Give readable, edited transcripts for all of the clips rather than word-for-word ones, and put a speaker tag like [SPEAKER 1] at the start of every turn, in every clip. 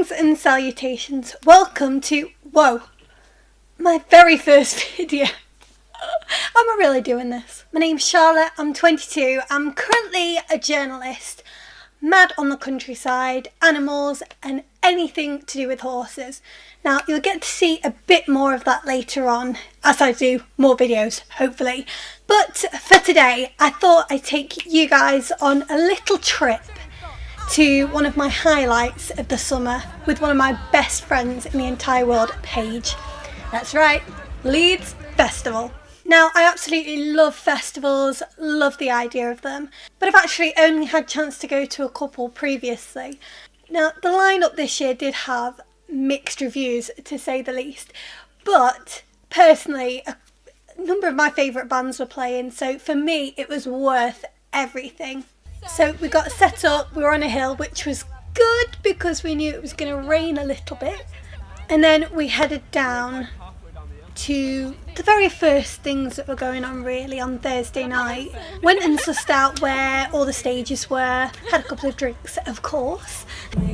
[SPEAKER 1] Greetings and salutations. Welcome to, my very first video. I'm not really doing this. My name's Charlotte, I'm 22, I'm currently a journalist, mad on the countryside, animals and anything to do with horses. Now you'll get to see a bit more of that later on as I do more videos, hopefully. But for today I thought I'd take you guys on a little trip to one of my highlights of the summer with one of my best friends in the entire world, Paige. That's right, Leeds Festival. Now, I absolutely love festivals, love the idea of them, but I've actually only had a chance to go to a couple previously. Now, the lineup this year did have mixed reviews, to say the least, but personally, a number of my favourite bands were playing, so for me, it was worth everything. So we got set up, we were on a hill, which was good because we knew it was going to rain a little bit, and then we headed down to the very first things that were going on really on Thursday night. Went and sussed out where all the stages were, had a couple of drinks of course. Okay,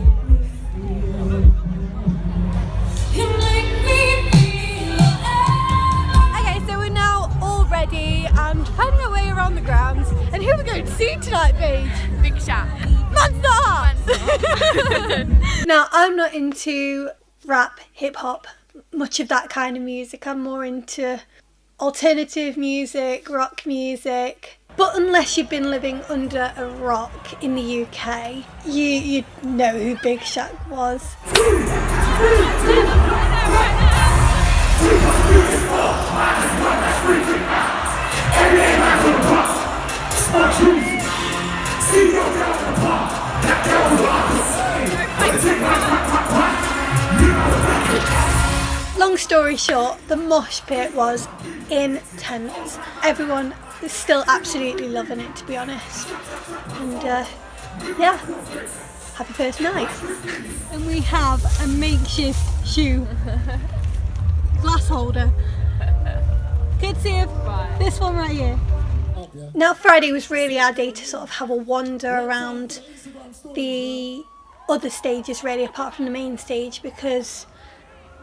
[SPEAKER 1] so we're now all ready and finding our way around the grounds. And who are we going to see tonight, Paige?
[SPEAKER 2] Big Shot.
[SPEAKER 1] Monster Heart! Now, I'm not into rap, hip hop, much of that kind of music. I'm more into alternative music, rock music. But unless you've been living under a rock in the UK, you'd know who Big Shaq was. Long story short, the mosh pit was intense. Everyone is still absolutely loving it, to be honest. And yeah, happy first night. And we have a makeshift shoe glass holder. Kids here, this one right here. Now Friday was really our day to sort of have a wander around the other stages really, apart from the main stage, because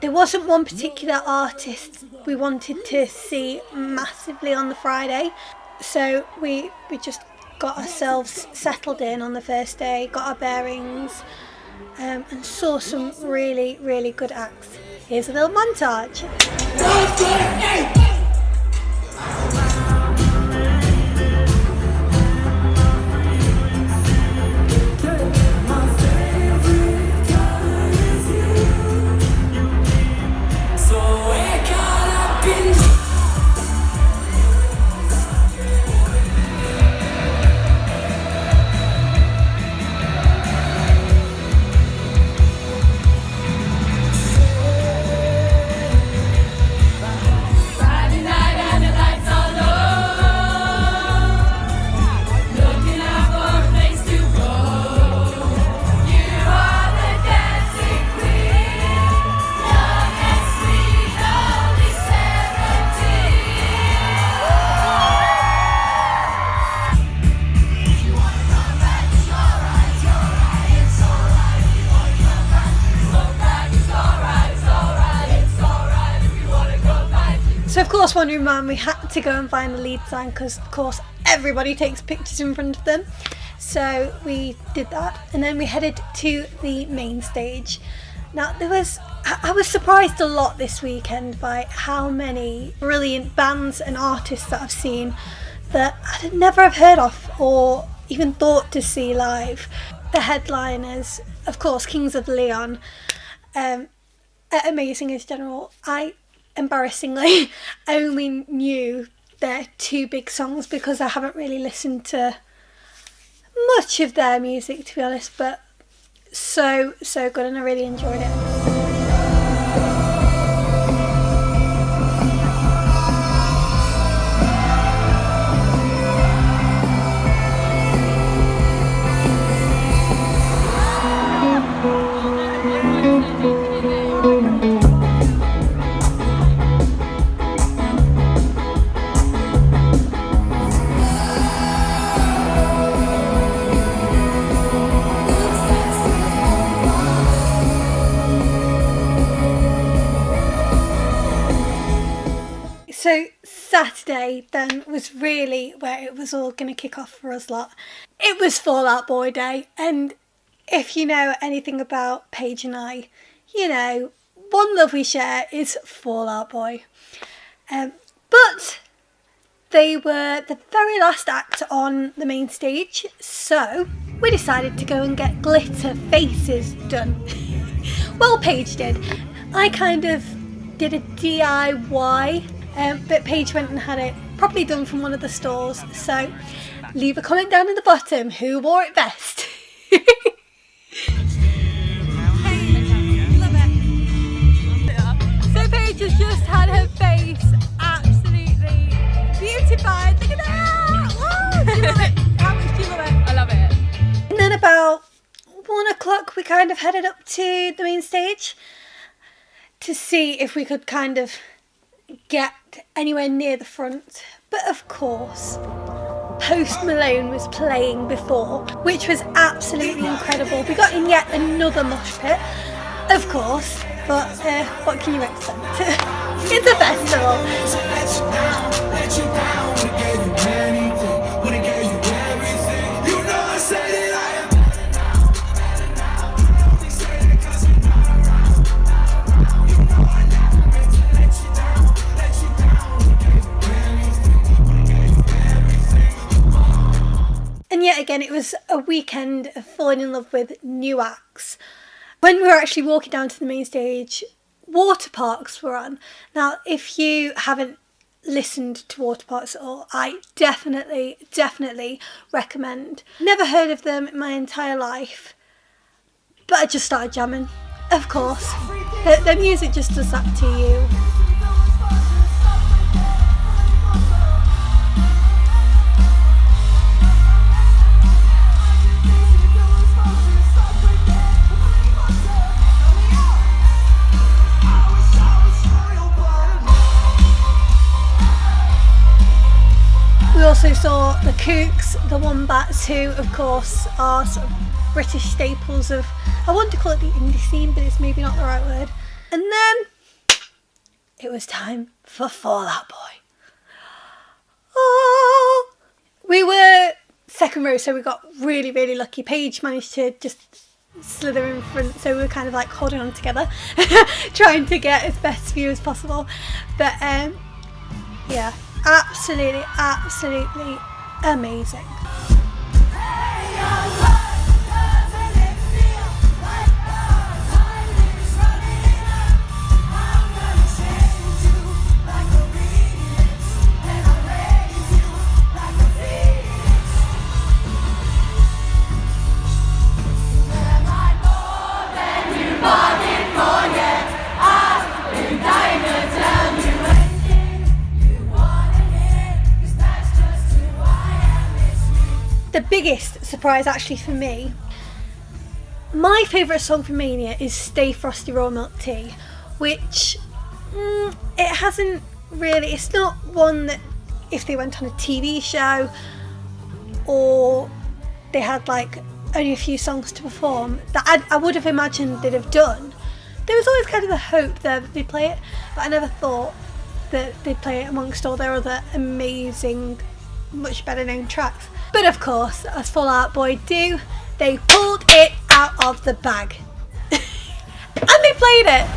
[SPEAKER 1] there wasn't one particular artist we wanted to see massively on the Friday, so we just got ourselves settled in on the first day, got our bearings, and saw some really, really good acts. Here's a little montage. So of course, wondering man, we had to go and find the lead sign because of course everybody takes pictures in front of them. So we did that, and then we headed to the main stage. Now I was surprised a lot this weekend by how many brilliant bands and artists that I've seen that I'd never have heard of or even thought to see live. The headliners, of course, Kings of Leon, amazing as general. I embarrassingly only knew their two big songs because I haven't really listened to much of their music, to be honest, but so good and I really enjoyed it. So Saturday then was really where it was all going to kick off for us lot. It was Fall Out Boy day, and if you know anything about Paige and I, you know, one love we share is Fall Out Boy. But they were the very last act on the main stage, so we decided to go and get glitter faces done. Well, Paige did. I kind of did a DIY, but Paige went and had it properly done from one of the stores. So leave a comment down in the bottom who wore it best. So Paige has just had her face absolutely beautified. Look at that! Whoa, do you love it? How much do you love it?
[SPEAKER 2] I love it.
[SPEAKER 1] And then about 1 o'clock we kind of headed up to the main stage to see if we could kind of get anywhere near the front. But of course, Post Malone was playing before, which was absolutely incredible. We got in yet another mosh pit, of course, but what can you expect? It's a festival. And yet again, it was a weekend of falling in love with new acts. When we were actually walking down to the main stage, Water Parks were on. Now, if you haven't listened to Water Parks at all, I definitely recommend. Never heard of them in my entire life, but I just started jamming. Of course, the music just does that to you. We also saw the Kooks, the Wombats, who of course are sort of British staples of, I want to call it the indie scene, but it's maybe not the right word. And then it was time for Fall Out Boy. Oh, we were second row, so we got really lucky. Paige managed to just slither in front, so we were kind of like holding on together, trying to get as best view as possible. But yeah. Absolutely amazing. The biggest surprise actually for me, my favourite song from Mania is Stay Frosty Raw Milk Tea, which it hasn't really, it's not one that if they went on a TV show or they had like only a few songs to perform that I would have imagined they'd have done. There was always kind of the hope there that they'd play it, but I never thought that they'd play it amongst all their other amazing, much better known tracks. But of course, as Fall Out Boy do, they pulled it out of the bag. And they played it.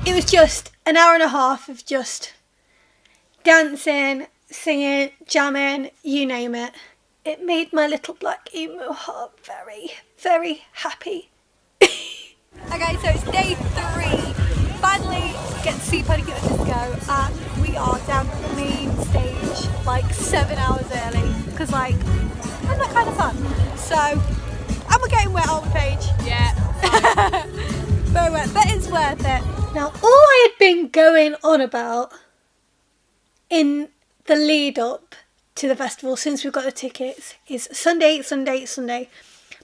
[SPEAKER 1] It was just an hour and a half of just dancing, singing, jamming, you name it. It made my little black emo heart very happy. Okay, so it's day 3. Finally get to see Panic at the Disco and we are 7 hours early because, like, I'm that kind of fun. So, and we're getting wet, aren't we, Paige?
[SPEAKER 2] Yeah.
[SPEAKER 1] Very wet, but it's worth it. Now, all I had been going on about in the lead up to the festival since we got the tickets is Sunday.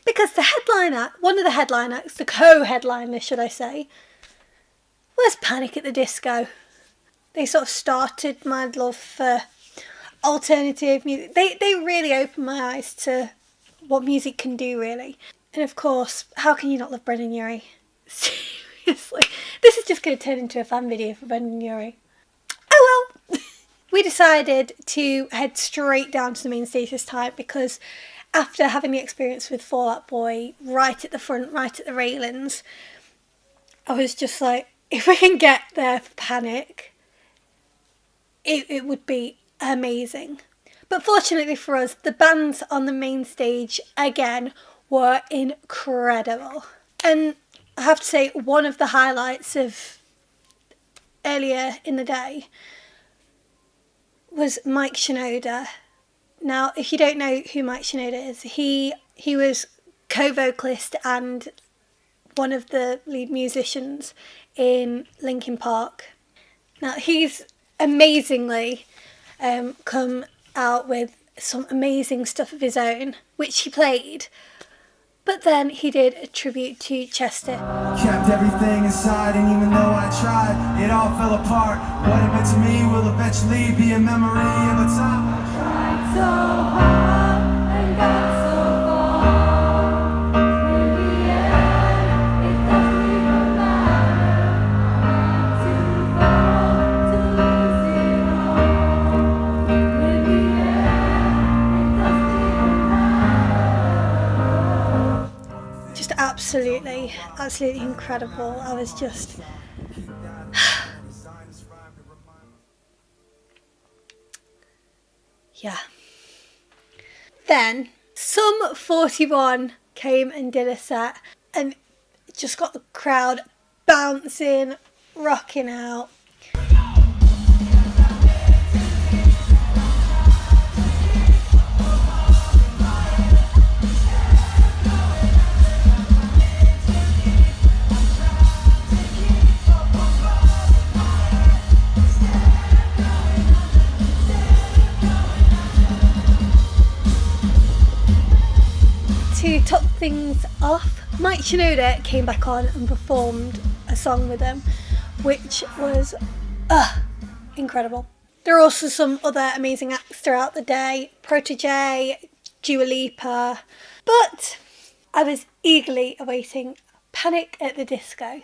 [SPEAKER 1] Because the headliner, one of the headline acts, the co-headliner, should I say, was Panic at the Disco. They sort of started my love for alternative music. They really opened my eyes to what music can do, really. And of course, how can you not love Brendan Urie? Seriously. This is just going to turn into a fan video for Brendan Urie. Oh well. We decided to head straight down to the main stage this time because after having the experience with Fall Out Boy right at the front, right at the railings, I was just like, if we can get there for Panic, it would be amazing. But fortunately for us, the bands on the main stage, again, were incredible. And I have to say, one of the highlights of earlier in the day was Mike Shinoda. Now, if you don't know who Mike Shinoda is, he was co-vocalist and one of the lead musicians in Linkin Park. Now, he's amazingly come out with some amazing stuff of his own, which he played. But then he did a tribute to Chester.
[SPEAKER 3] Kept everything inside, and even though I tried, it all fell apart. What it meant to me will eventually be a memory of a time I tried so hard and got so far. In the end, it doesn't even matter. Too far to lose it all. In the end, it doesn't even matter.
[SPEAKER 1] Just absolutely incredible. I was just... yeah. Then, Sum 41 came and did a set and just got the crowd bouncing, rocking out. To top things off, Mike Shinoda came back on and performed a song with them, which was incredible. There are also some other amazing acts throughout the day, Protégé, Dua Lipa, but I was eagerly awaiting Panic at the Disco.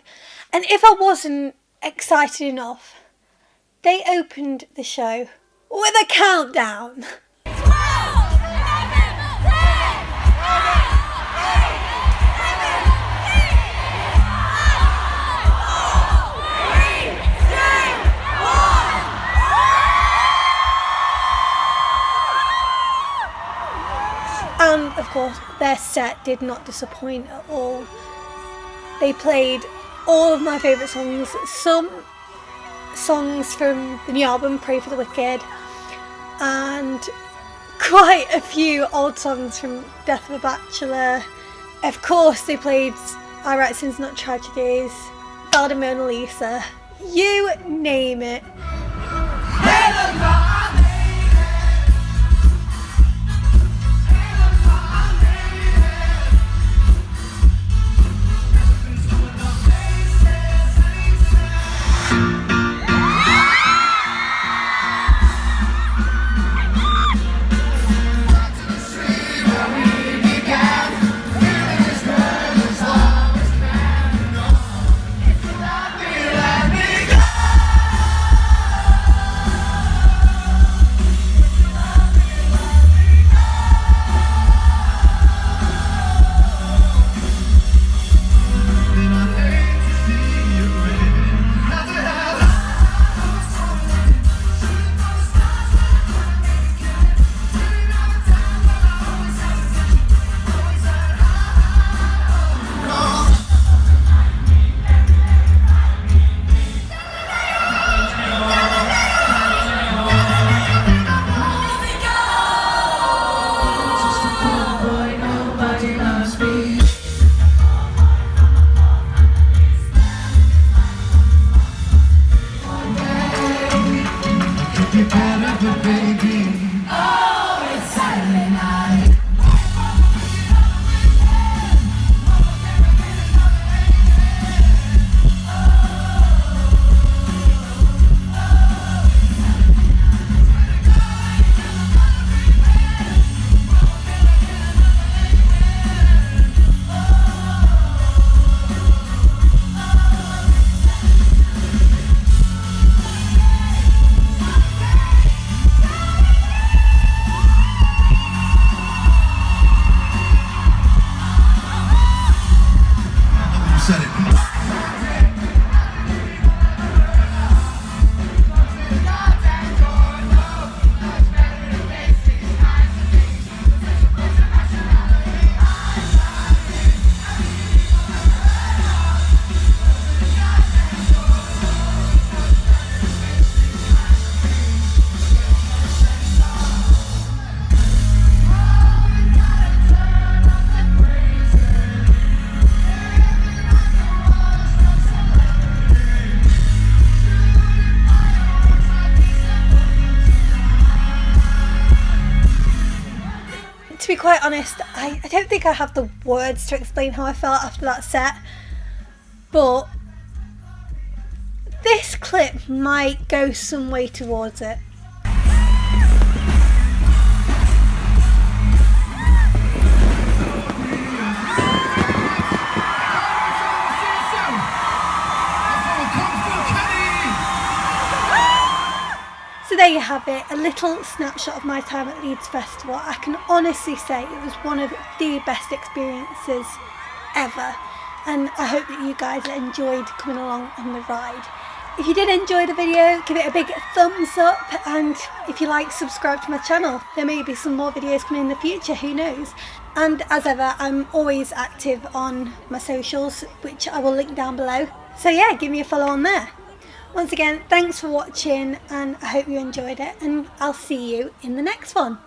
[SPEAKER 1] And if I wasn't excited enough, they opened the show with a countdown. And of course, their set did not disappoint at all. They played all of my favourite songs, some songs from the new album, Pray for the Wicked, and quite a few old songs from Death of a Bachelor. Of course, they played I Write Sins Not Tragedies, Ballad of Mona Lisa, you name it.
[SPEAKER 3] could be better, but baby, oh, it's Saturday night. Said it.
[SPEAKER 1] To be quite honest, I don't think I have the words to explain how I felt after that set, but this clip might go some way towards it. So there you have it, a little snapshot of my time at Leeds Festival. I can honestly say it was one of the best experiences ever, and I hope that you guys enjoyed coming along on the ride. If you did enjoy the video, give it a big thumbs up, and if you like, subscribe to my channel. There may be some more videos coming in the future, who knows. And as ever, I'm always active on my socials, which I will link down below. So yeah, give me a follow on there. Once again, thanks for watching, and I hope you enjoyed it, and I'll see you in the next one.